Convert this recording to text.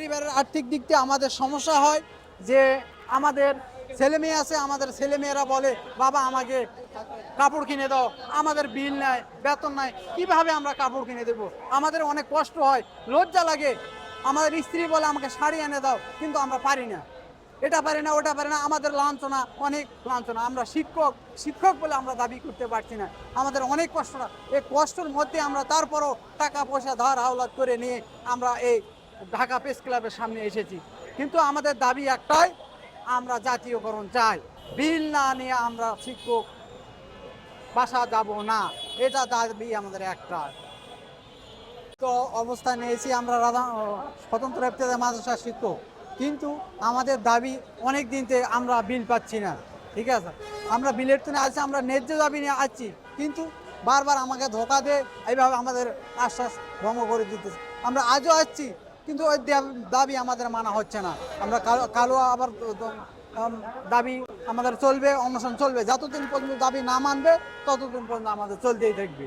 পরিবারের আর্থিক দিক দিয়ে আমাদের সমস্যা হয় যে আমাদের ছেলে মেয়ে আছে, আমাদের ছেলে মেয়েরা বলে বাবা আমাকে কাপড় কিনে দাও, আমাদের বিল নাই, বেতন নাই, কিভাবে আমরা কাপড় কিনে দেবো? আমাদের অনেক কষ্ট হয়, লজ্জা লাগে। আমাদের স্ত্রী বলে আমাকে শাড়ি এনে দাও, কিন্তু আমরা পারি না, এটা পারি না, ওটা পারি না। আমাদের লাঞ্ছনা, অনেক লাঞ্ছনা। আমরা শিক্ষক, শিক্ষক বলে আমরা দাবি করতে পারছি না। আমাদের অনেক কষ্ট। এই কষ্টের মধ্যে আমরা তারপরও টাকা পয়সা ধার হাওলাত করে নিয়ে আমরা এই ঢাকা প্রেস ক্লাবের সামনে এসেছি। কিন্তু আমাদের দাবি একটাই, আমরা জাতীয়করণ চাই। বিল না নিয়ে আমরা শিক্ষক বাসা যাব না, এটা দাবি আমাদের একটা। তো অবস্থান নিয়েছি আমরা স্বতন্ত্র ইফতেদায়ী মাদ্রাসার শিক্ষক, কিন্তু আমাদের দাবি অনেক দিন থেকে আমরা বিল পাচ্ছি না। ঠিক আছে, আমরা বিলের জন্য আছি, আমরা ন্যায্য দাবি নিয়ে আসছি, কিন্তু বারবার আমাকে ধোকা দেয়, এইভাবে আমাদের আশ্বাস ভঙ্গ করে দিতেছে। আমরা আজও আসছি, কিন্তু ওই দাবি আমাদের মানা হচ্ছে না। আমরা কালো আবার দাবি আমাদের চলবে, অনশন চলবে, যতদিন পর্যন্ত দাবি না মানবে ততদিন পর্যন্ত আমাদের চলতেই থাকবে।